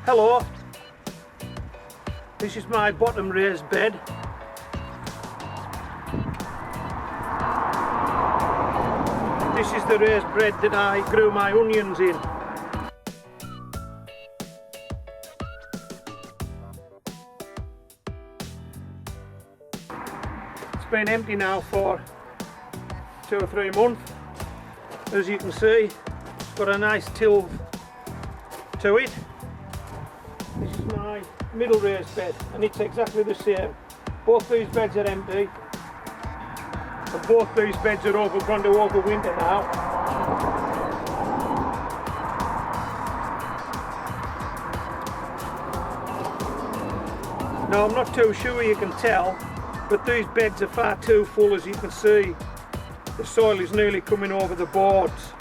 Hello, this is my bottom raised bed. This is the raised bed that I grew my onions in. It's been empty now for 2 or 3 months. As you can see, it's got a nice tilth to it. This is my middle raised bed and it's exactly the same. Both these beds are empty and both these beds are going to overwinter now. Now I'm not too sure you can tell, but these beds are far too full. As you can see, the soil is nearly coming over the boards.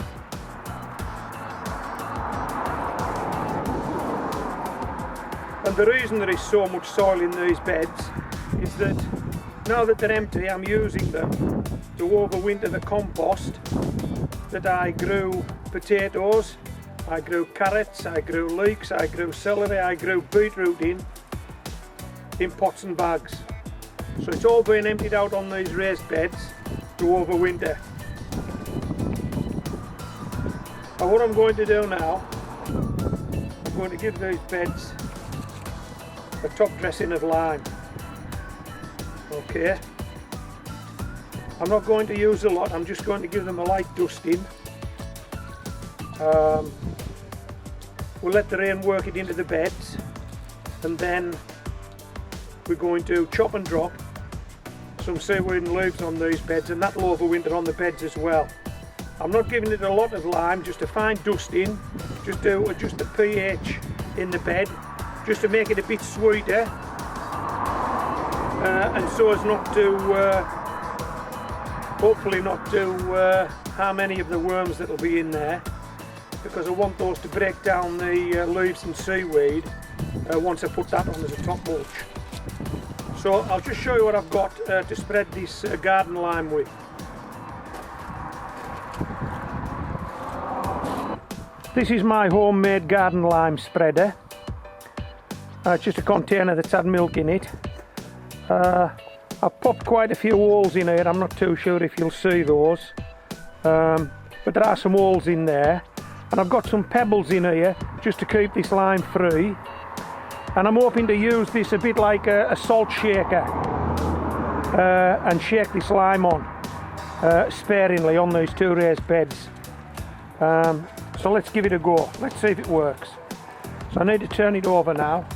And the reason there is so much soil in these beds is that now that they're empty, I'm using them to overwinter the compost that I grew potatoes, I grew carrots, I grew leeks, I grew celery, I grew beetroot in pots and bags. So it's all been emptied out on these raised beds to overwinter. And what I'm going to do now, I'm going to give these beds a top dressing of lime. Okay, I'm not going to use a lot, I'm just going to give them a light dusting. We'll let the rain work it into the beds and then we're going to chop and drop some seaweed and leaves on these beds, and that will overwinter on the beds as well. I'm not giving it a lot of lime, just a fine dusting, just to adjust the pH in the bed, just to make it a bit sweeter, and so as not to, hopefully not to harm any of the worms that will be in there, because I want those to break down the leaves and seaweed once I put that on as a top mulch. So I'll just show you what I've got to spread this garden lime with. This is my homemade garden lime spreader. It's just a container that's had milk in it. I've popped quite a few holes in here, I'm not too sure if you'll see those. But there are some holes in there. And I've got some pebbles in here just to keep this lime free. And I'm hoping to use this a bit like a salt shaker and shake this lime on sparingly on these 2 raised beds. So let's give it a go, let's see if it works. So I need to turn it over now.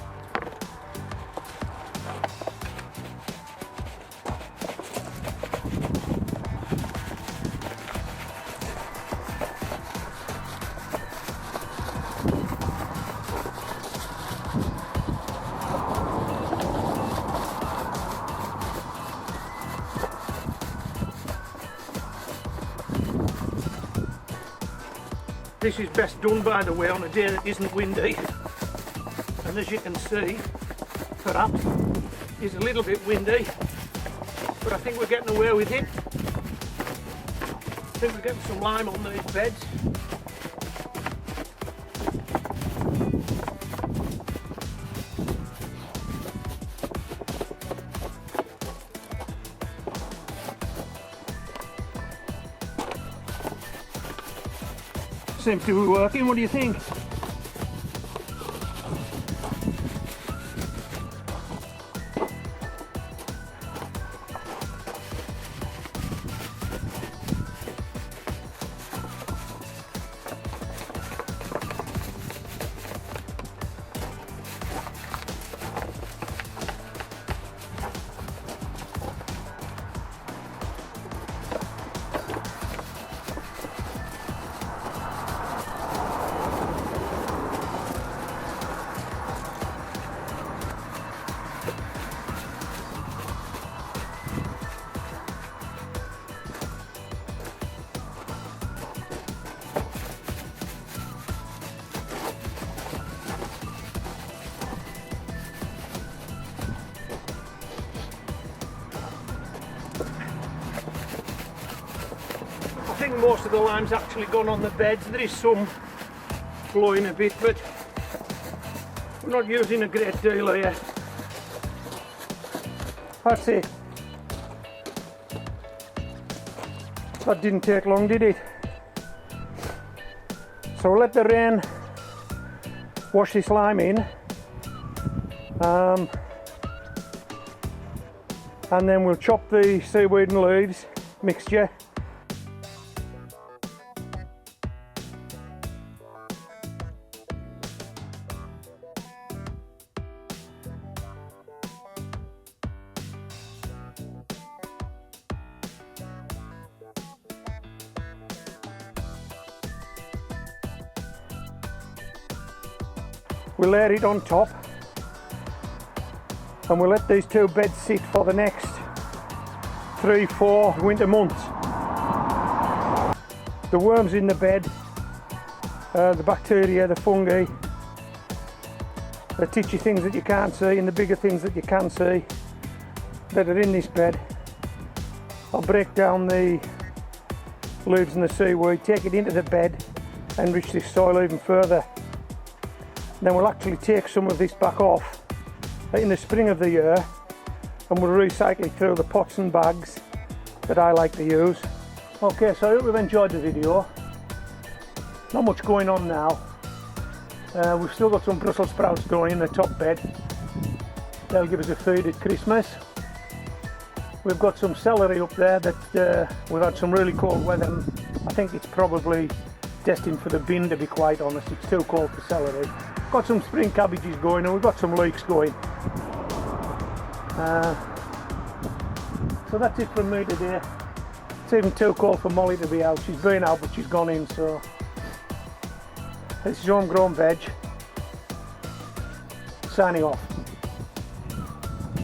This is best done, by the way, on a day that isn't windy, and as you can see, perhaps it's a little bit windy, but I think we're getting away with it. I think we're getting some lime on these beds. Seems to be working. What do you think? I think most of the lime's actually gone on the beds. There is some flowing a bit, but We're not using a great deal here. That's it. That didn't take long, did it? So we'll let the rain wash this lime in, and then we'll chop the seaweed and leaves mixture. We'll layer it on top, and we'll let these two beds sit for the next 3-4 winter months. The worms in the bed, the bacteria, the fungi, the titchy things that you can't see and the bigger things that you can see that are in this bed. I'll break down the leaves and the seaweed, take it into the bed, enrich this soil even further. Then we'll actually take some of this back off in the spring of the year, and we'll recycle it through the pots and bags that I like to use. Okay, so I hope you've enjoyed the video. Not much going on now. We've still got some Brussels sprouts going in the top bed. They'll give us a feed at Christmas. We've got some celery up there that we've had some really cold weather, and I think it's probably destined for the bin, to be quite honest. It's too cold for celery. Got some spring cabbages going, and we've got some leeks going. So that's it from me today. It's even too cold for Molly to be out. She's been out, but she's gone in, so this is Homegrown Veg, signing off.